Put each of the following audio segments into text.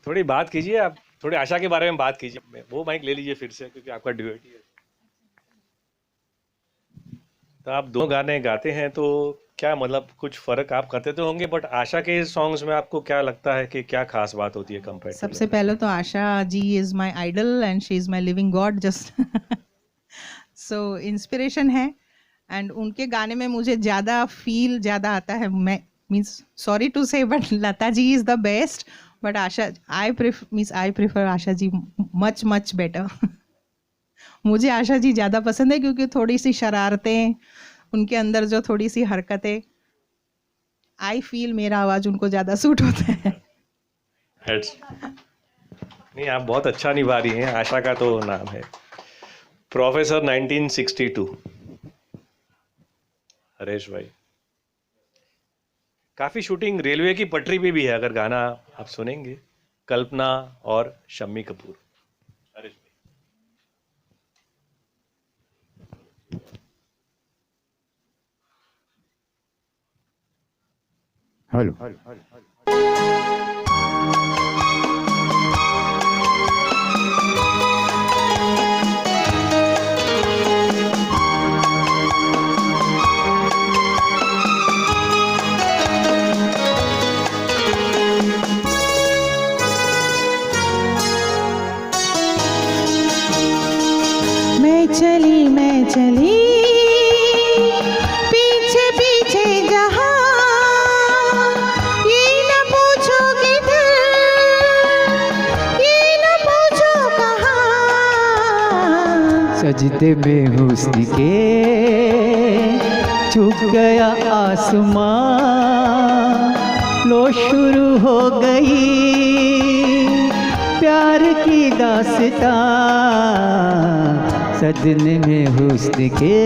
थोड़ी बात कीजिए आप, थोड़ी आशा के बारे में बात कीजिए। वो माइक ले लीजिए फिर से, क्योंकि आपका ड्यूएट ही है। तो आप दो गाने गाते हैं, तो क्या मतलब कुछ फर्क आप करते तो होंगे, बट आशा के सॉन्ग्स में आपको क्या लगता है कि क्या खास बात होती है कंपेयर टू सबसे पहले तो Asha ji is my idol and she is my living god just so inspiration है। एंड उनके गाने में मुझे ज़्यादा फील ज़्यादा आता है। मैं means sorry to say but Lata ji is the best, but Asha I prefer Asha ji much much better मुझे आशा जी ज़्यादा पसंद है क्योंकि थोड़ी सी शरारतें, उनके अंदर जो थोड़ी सी हरकतें, आई फील मेरा आवाज़ उनको ज़्यादा सूट होता है। हेड्स। नहीं, आप बहुत अच्छा निभा रही हैं। आशा का तो नाम है प्रोफेसर 1962, हरेश भाई। काफ़ी शूटिंग रेलवे की पटरी पे भी है, अगर गाना आप सुनेंगे। कल्पना और शम्मी कपूर। हरेश हेलो। मैं चली पीछे पीछे जहाँ, ये न पूछो किधर, ये न पूछो कहाँ। सजदे में हुस्न के झुक गया आसमां, लो शुरू हो गई प्यार की दास्तां। सजदे में हुस्न के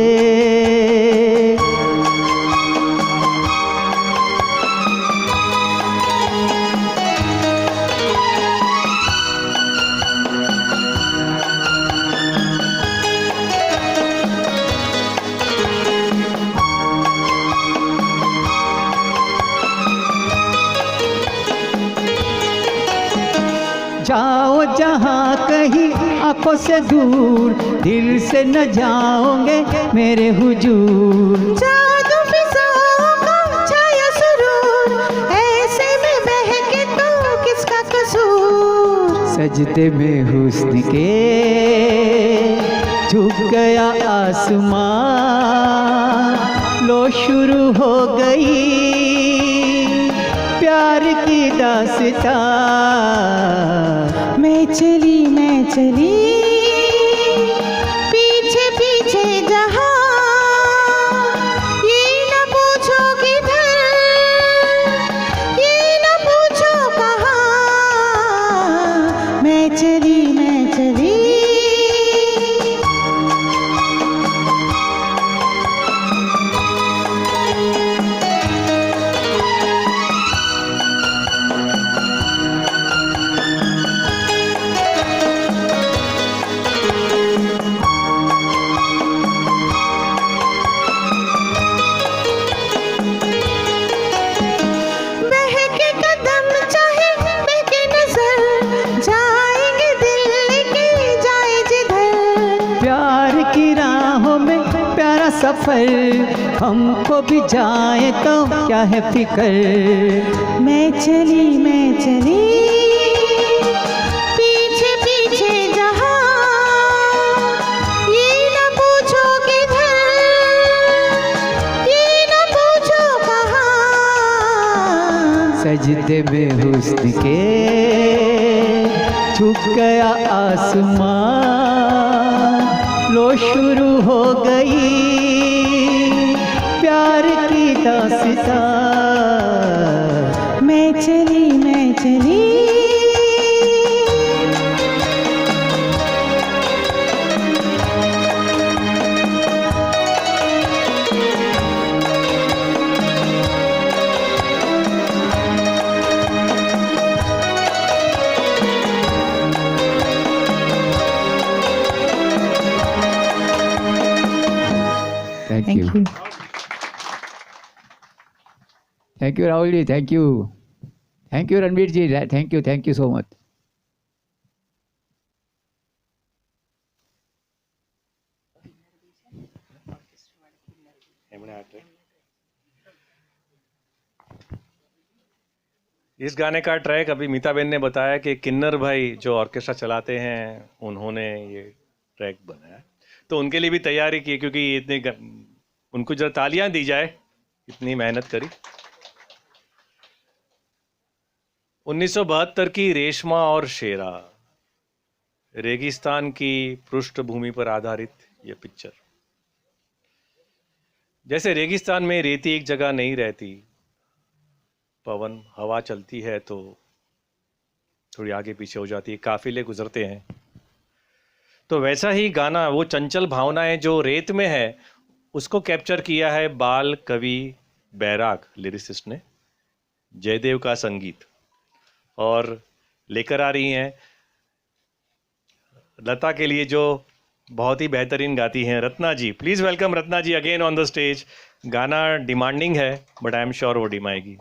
जाओ जहाँ कहीं आंखों से दूर, दिल से न जाओगे मेरे हुजूर। जादू फिजाओं का छाया सुरूर, ऐसे में बहके तो किसका कसूर। सजदे में हुस्न के झुक गया आसमां, लो शुरू हो गई प्यार की दास्तां। मैं चली पीछे पीछे जहाँ, ये न पूछो किधर, ये न पूछो कहाँ। मैं चली बहके कदम चाहे बहके नजर, जाएंगे दिल लेके जाए जिधर। प्यार की राहों में प्यारा सफर, हमको भी जाए तो क्या है फिक्र। मैं चली पीछे पीछे जहाँ, ये न पूछो किधर, ये न पूछो कहाँ। सजदे में हुस्न के झुक गया आसमां, लो शुरू हो गई प्यार की दास्तां। मैं चली Thank Thank you. you. Thank you, Rahul ji. Thank you. Thank you, Ranveer ji. Thank you so much. इस गाने का ट्रैक अभी मीताबेन ने बताया कि किन्नर भाई जो ऑर्केस्ट्रा चलाते हैं उन्होंने ये ट्रैक बनाया, तो उनके लिए भी तैयारी की, क्योंकि उनको जरा तालियां दी जाए, इतनी मेहनत करी। 1972 की रेशमा और शेरा, रेगिस्तान की पृष्ठभूमि पर आधारित ये पिक्चर। जैसे रेगिस्तान में रेती एक जगह नहीं रहती, पवन हवा चलती है तो थोड़ी आगे पीछे हो जाती है, काफिले गुजरते हैं, तो वैसा ही गाना, वो चंचल भावनाएं जो रेत में है, उसको कैप्चर किया है बाल कवि बैराग लिरिसिस्ट ने। जयदेव का संगीत, और लेकर आ रही हैं लता के लिए जो बहुत ही बेहतरीन गाती हैं, Ratna ji. Please welcome Ratna ji again on the stage. गाना डिमांडिंग है बट आई एम श्योर वो डिमाएगी।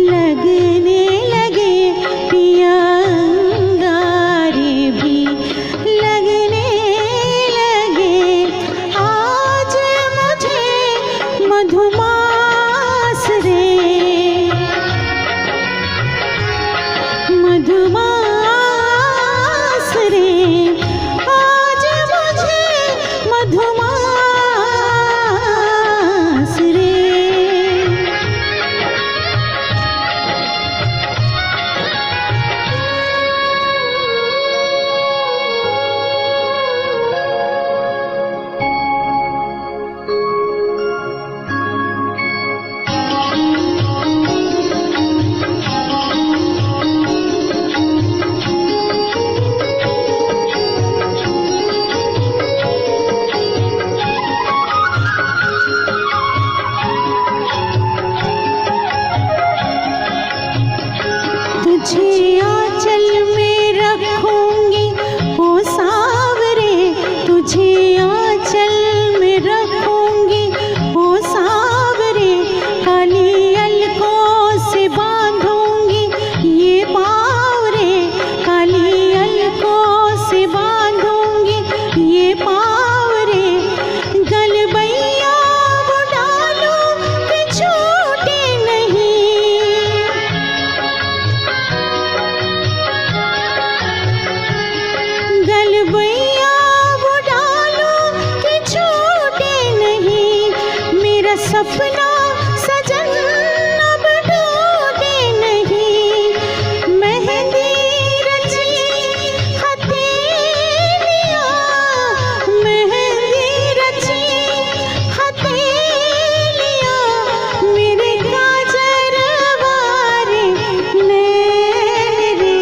लगने लगे पिया सपना सजन अब टूटे नहीं, मेहंदी रची हथेलियाँ, मेहंदी रची हथेलियाँ, मेरे काजर वारे मेरे,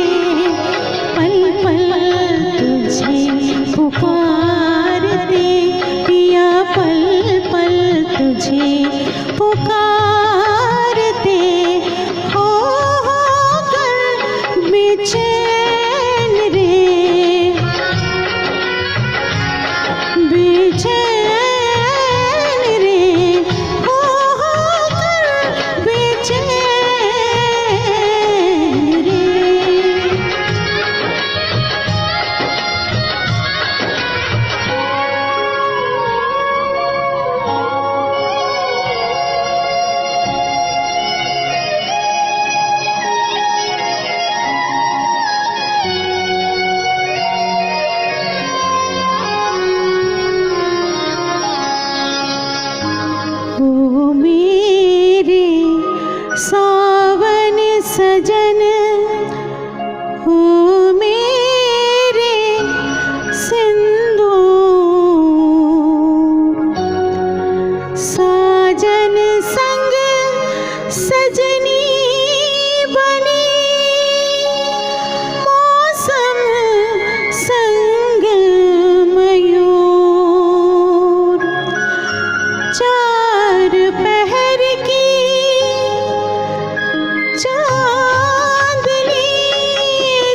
पल पल तुझे पुकारते पिया, पल पल तुझे पुकारते हो कर बेचैन रे, बेचैन रे, हो कर बेचैन रे। हो मेरे सावन सजन, हो मेरे सिंदूर, साजन संग सजनी बनी, मौसम संग मयूर, चार पहर की चांदनी,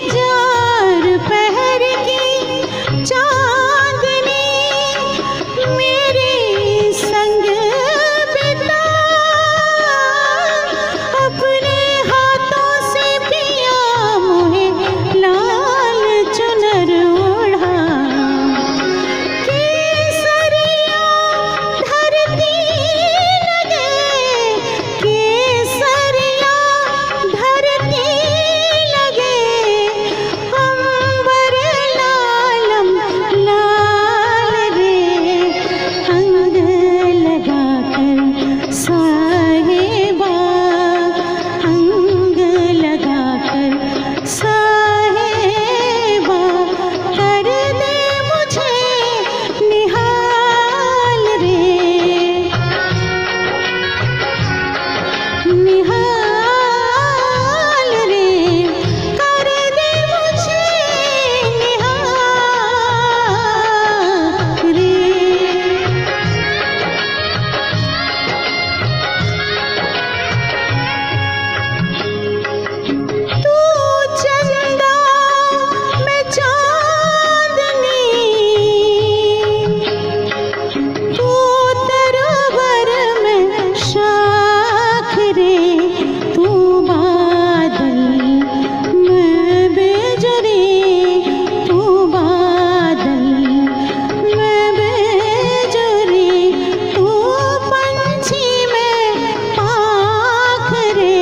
चार पहर की चांदनी, मेरे संग बिता, अपने हाथों से पिया मोहे लाल चुनर ओढ़ा, केसरिया धरती लगे, केसरिया धरती लगे, अंबर लालम लाल रे, अंग लगाकर साहिबा, अंग लगाकर साहिबा, कर दे मुझे निहाल रे, निहाल रे, कर दे मुझे निहाल रे। तू चंदा मैं चांदनी, तू तरवर में शाख रे, तू बादल मैं बेजुरी, तू बादल मैं बेजुरी, तू पंछी में पाख रे,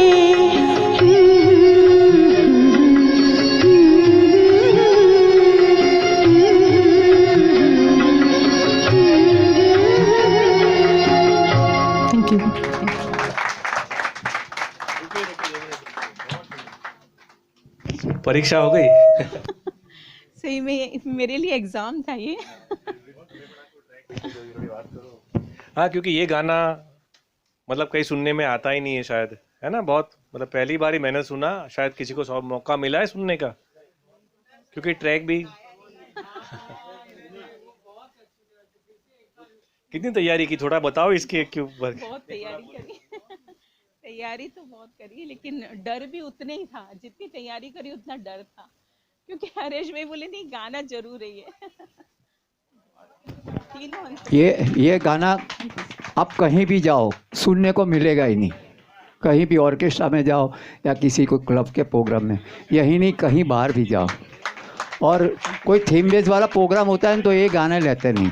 थैंक यू। परीक्षा हो गई। सही में मेरे लिए एग्जाम था ये। हाँ, क्योंकि ये गाना मतलब कहीं सुनने में आता ही नहीं है शायद, है ना। बहुत मतलब पहली बार ही मैंने सुना, शायद किसी को मौका मिला है सुनने का, क्योंकि ट्रैक भी कितनी तैयारी की, थोड़ा बताओ इसके क्यों। बहुत तैयारी करी। तैयारी तो बहुत करी, लेकिन डर भी उतने ही था, जितनी तैयारी करी उतना डर था, क्योंकि हरेश भाई बोले नहीं गाना जरूर है ये गाना आप कहीं भी जाओ सुनने को मिलेगा ही नहीं, कहीं भी ऑर्केस्ट्रा में जाओ या किसी को क्लब के प्रोग्राम में, यही नहीं कहीं बाहर भी जाओ, और कोई थीम बेस वाला प्रोग्राम होता है तो ये गाना लेते नहीं।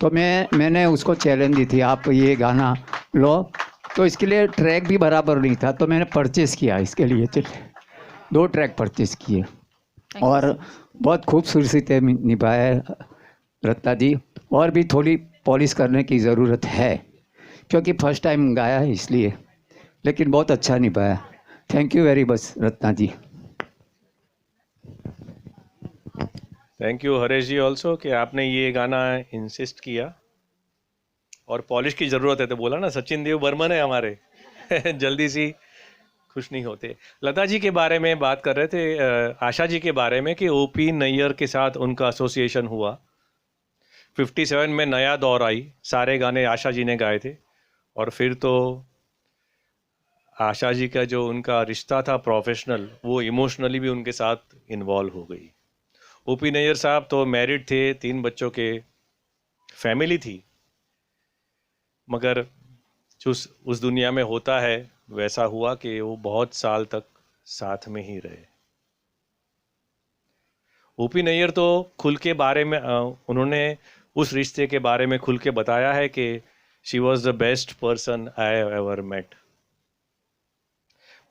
तो मैंने उसको चैलेंज दी थी, आप ये गाना लो, तो इसके लिए ट्रैक भी बराबर नहीं था, तो मैंने परचेज़ किया इसके लिए, 2 ट्रैक परचेज़ किए और बहुत खूबसूरती से निभाया रत्ता जी। और भी थोड़ी पॉलिश करने की ज़रूरत है, क्योंकि फर्स्ट टाइम गाया है इसलिए, लेकिन बहुत अच्छा निभाया। Thank you very much Ratna ji. Thank you Haresh ji also कि आपने ये गाना इंसिस्ट किया, और पॉलिश की ज़रूरत है तो बोला ना, सचिन देव बर्मन है हमारे जल्दी सी खुश नहीं होते। लता जी के बारे में बात कर रहे थे, आशा जी के बारे में, कि ओपी नैयर के साथ उनका एसोसिएशन हुआ। 57 में नया दौर आई, सारे गाने आशा जी ने गाए थे, और फिर तो आशा जी का जो उनका रिश्ता था प्रोफेशनल, वो इमोशनली भी उनके साथ इन्वॉल्व हो गई। ओपी नैयर साहब तो मैरिड थे, 3 बच्चों के फैमिली थी, मगर जो उस दुनिया में होता है वैसा हुआ कि वो बहुत साल तक साथ में ही रहे। ओपी नैयर तो खुल के बारे में उन्होंने उस रिश्ते के बारे में खुल के बताया है कि she was the best person I have ever met.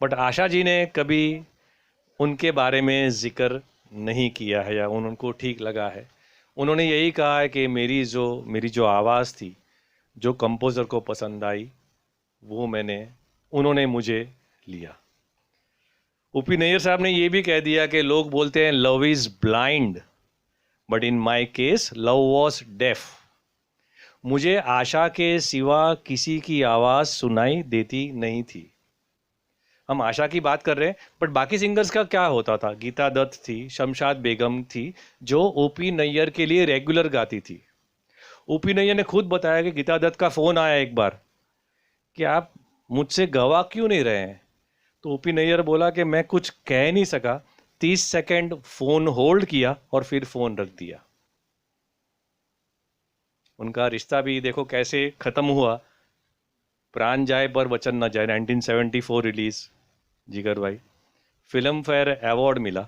But Asha ji ने कभी उनके बारे में जिक्र नहीं किया है, या उनको ठीक लगा है। उन्होंने यही कहा है कि मेरी जो आवाज़ थी, जो कंपोज़र को पसंद आई, वो उन्होंने मुझे लिया। ओपी नैयर साहब ने ये भी कह दिया कि लोग बोलते हैं love is blind, but in my case love was def. मुझे आशा के सिवा किसी की आवाज़ सुनाई देती नहीं थी। हम आशा की बात कर रहे हैं, बट बाकी सिंगर्स का क्या होता था? गीता दत्त थी, शमशाद बेगम थी, जो ओपी नैयर के लिए रेगुलर गाती थी। ओपी नैयर ने खुद बताया कि गीता दत्त का फ़ोन आया एक बार कि आप मुझसे गवा क्यों नहीं रहे हैं? तो ओपी नैयर बोला कि मैं कुछ कह नहीं सका, 30 सेकंड फ़ोन होल्ड किया और फिर फ़ोन रख दिया। उनका रिश्ता भी देखो कैसे ख़त्म हुआ। प्राण जाए पर वचन न जाए, 1974 रिलीज, जिगर भाई। फिल्म फेयर अवार्ड मिला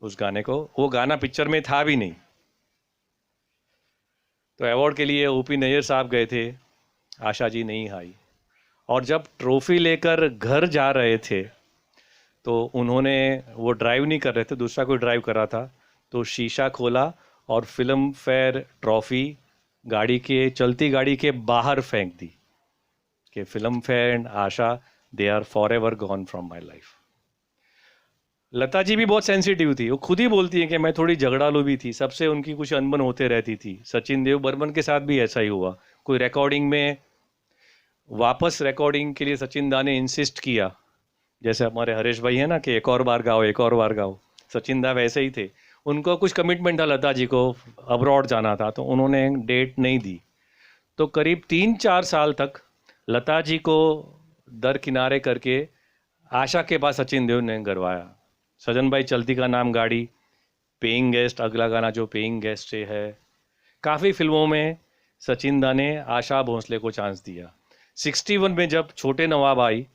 उस गाने को, वो गाना पिक्चर में था भी नहीं। तो अवार्ड के लिए ओपी नैयर साहब गए थे, आशा जी नहीं आई। और जब ट्रॉफी लेकर घर जा रहे थे तो उन्होंने, वो ड्राइव नहीं कर रहे थे, दूसरा कोई ड्राइव कर रहा था, तो शीशा खोला और फिल्म फेयर ट्रॉफी चलती गाड़ी के बाहर फेंक दी कि Filmfare and Asha, they are forever gone from my life. Lata ji भी बहुत सेंसिटिव थी, वो खुद ही बोलती है कि मैं थोड़ी झगड़ालू भी थी, सबसे उनकी कुछ अनबन होते रहती थी। सचिन देव बर्मन के साथ भी ऐसा ही हुआ। कोई रिकॉर्डिंग में वापस रिकॉर्डिंग के लिए सचिन दा ने इंसिस्ट किया, जैसे हमारे हरेश भाई है ना कि एक और बार गाओ, एक और बार गाओ। सचिन दा वैसे ही थे, उनको कुछ कमिटमेंट था, लता जी को अब्रॉड जाना था, तो उन्होंने डेट नहीं दी। तो करीब 3-4 साल तक लता जी को दरकिनारे करके आशा के पास सचिन देव ने गरवाया। सजन भाई चलती का नाम गाड़ी, पेइंग गेस्ट, अगला गाना जो पेइंग गेस्ट से है, काफ़ी फिल्मों में सचिन दा ने आशा भोंसले को चांस दिया। 61 में जब छोटे नवाब आई,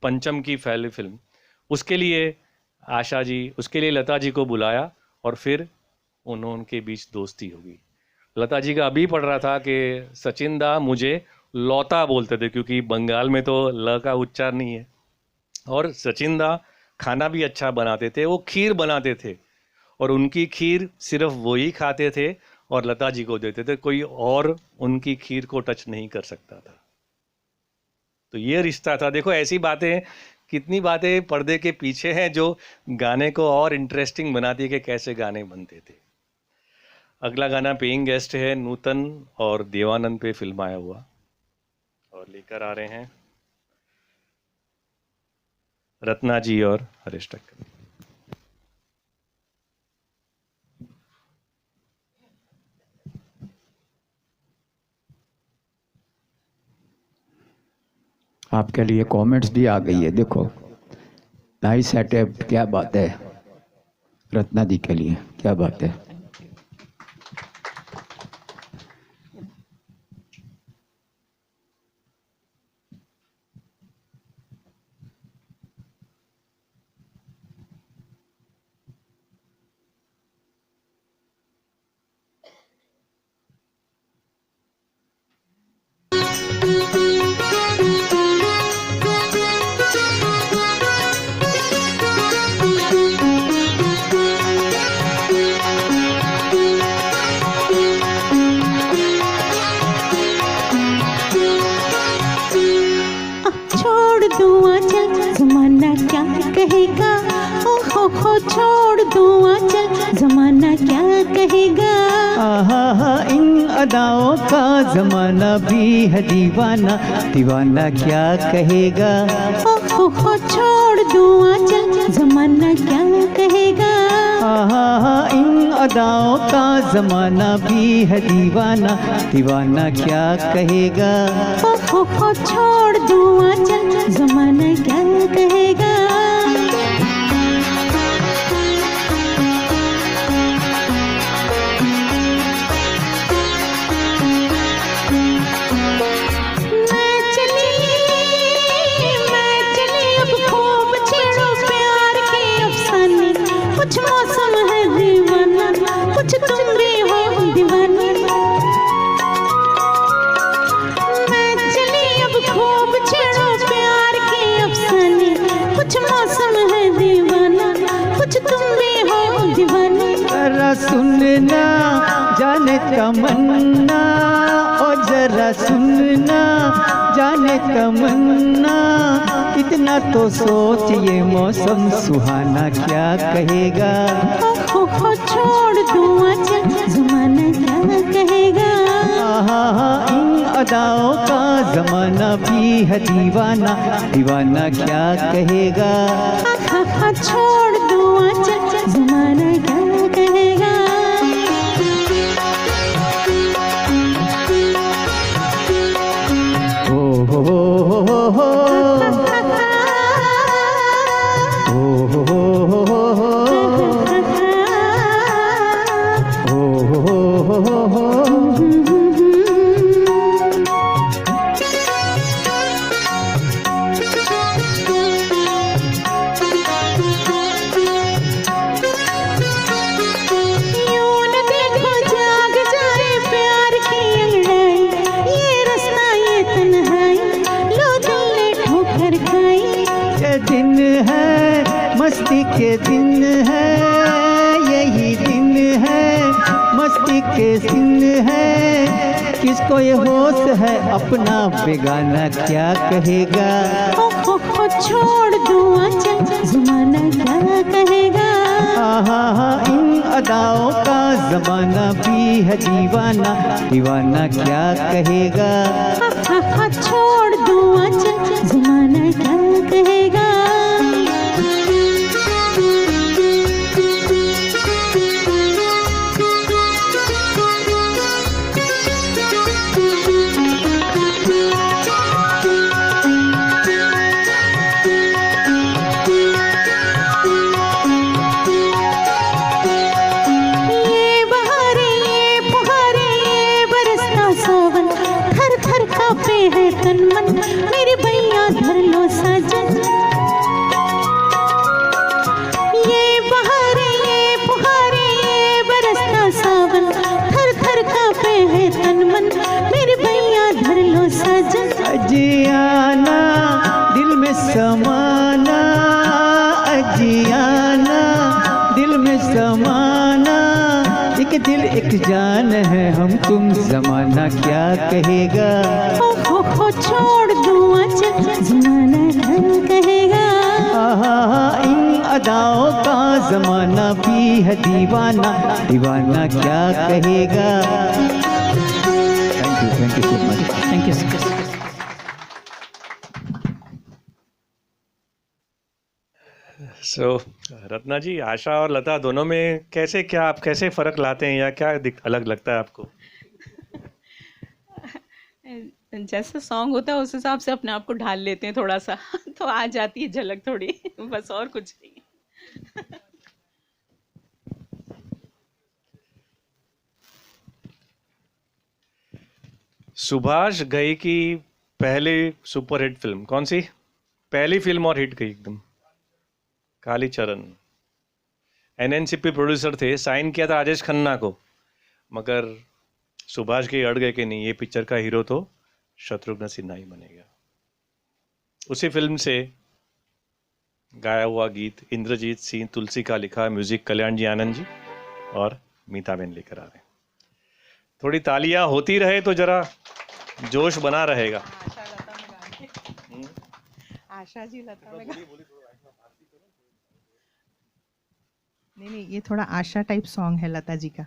पंचम की पहली फिल्म, उसके लिए उसके लिए लता जी को बुलाया और फिर उनके बीच दोस्ती होगी। लता जी का अभी पढ़ रहा था कि सचिन दा मुझे लौता बोलते थे, क्योंकि बंगाल में तो ल का उच्चार नहीं है। और सचिन दा खाना भी अच्छा बनाते थे, वो खीर बनाते थे, और उनकी खीर सिर्फ वही खाते थे और लता जी को देते थे, कोई और उनकी खीर को टच नहीं कर सकता था। तो ये रिश्ता था। देखो ऐसी बातें, कितनी बातें पर्दे के पीछे हैं जो गाने को और इंटरेस्टिंग बनाती है कि कैसे गाने बनते थे। अगला गाना पेइंग गेस्ट है, नूतन और देवानंद पे फिल्माया हुआ, और लेकर आ रहे हैं रत्ना जी और हरीश ठक्कर। आपके लिए कमेंट्स भी आ गई है, देखो। नाइस सेटअप, क्या बात है। रत्ना जी के लिए क्या बात है। क्या कहेगा, ओ हो छोड़ दूँ आंचल, जमाना क्या कहेगा। आहा इन अदाओं का जमाना भी है दीवाना, दीवाना क्या कहेगा। ओ हो छोड़ दूँ आंचल, जमाना क्या कहेगा। आहा इन अदाओं का जमाना भी है दीवाना, दीवाना क्या कहेगा। ओ हो छोड़ दूँ आंचल, जमाना क्या कहेगा। कुछ मौसम है दीवाना, कुछ तुम भी हो दीवानी। मैं चली अब खूब छेड़ो प्यार के अफसाने, कुछ मौसम है दीवाना, कुछ तुम भी हो दीवानी। जरा सुनना जाने तमन्ना, ओ जरा सुनना जाने तमन्ना, इतना तो सोच ये मौसम सुहाना क्या कहेगा। हो छोड़ दूँ आंचल, जमाना क्या कहेगा। आहा इन अदाओं का जमाना भी है दीवाना, दीवाना क्या कहेगा। छोड़ दूँ आंचल, जमाना क्या कहेगा। दिन है मस्ती के दिन है, यही दिन है मस्ती के दिन है, किसको ये होश है अपना बेगाना क्या कहेगा। हो छोड़ दूँ आंचल, जमाना क्या कहेगा। आहा इन अदाओं का जमाना भी है दीवाना, दीवाना क्या कहेगा। छोड़ दूँ आंचल, जमाना क्या कहेगा। है तन मन मेरे भैया धर लो साजन। ये बहारे ये फुहारे ये बरसता सावन, थर थर कांपे है तन मन मेरे भैया धर लो साजन। अजियाना दिल में समाना, अजियाना दिल में समाना, एक दिल एक जान है हम तुम, जमाना क्या कहेगा। हो छोड़ दूँ आंचल, जमाना क्या कहेगा। आहा इन अदाओं का जमाना भी है दीवाना, दीवाना क्या कहेगा। Thank you so much, thank you. So Ratna ji, Asha और लता दोनों में कैसे क्या आप कैसे फर्क लाते हैं या क्या अलग लगता है आपको? जैसा सॉन्ग होता है उस हिसाब से अपने आप को ढाल लेते हैं थोड़ा सा तो आ जाती है झलक थोड़ी, बस और कुछ नहीं। सुभाष घई की पहली सुपरहिट फिल्म कौन सी? पहली फिल्म और हिट गई एकदम, कालीचरण। एनएनसीपी प्रोड्यूसर थे, साइन किया था राजेश खन्ना को, मगर सुभाष घई अड़ गए कि नहीं, ये पिक्चर का हीरो तो शत्रुघ्न सिन्हा ही बनेगा। उसी फिल्म से गाया हुआ गीत इंद्रजीत सिंह तुलसी का लिखा, म्यूजिक कल्याण जी आनंद जी और मीता बेन लेकर आ रहे हैं। थोड़ी तालियां होती रहे तो जरा जोश बना रहेगा। आशा जी लता में नहीं, ये थोड़ा आशा टाइप सॉन्ग है लता जी का।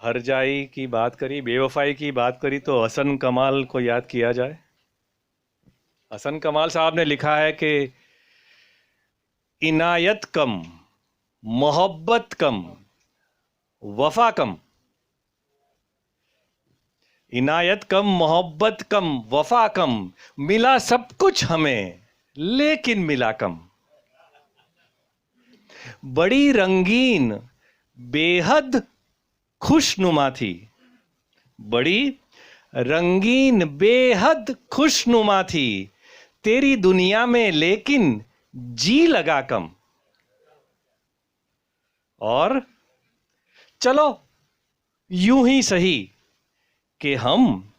हर जाई की बात करी, बेवफाई की बात करी तो हसन कमाल को याद किया जाए। हसन कमाल साहब ने लिखा है कि इनायत कम, मोहब्बत कम, वफा कम। इनायत कम, मोहब्बत कम, वफा कम, मिला सब कुछ हमें लेकिन मिला कम। बड़ी रंगीन बेहद खुशनुमा थी, बड़ी रंगीन बेहद खुशनुमा थी, तेरी दुनिया में लेकिन जी लगा कम। और चलो यूं ही सही कि हम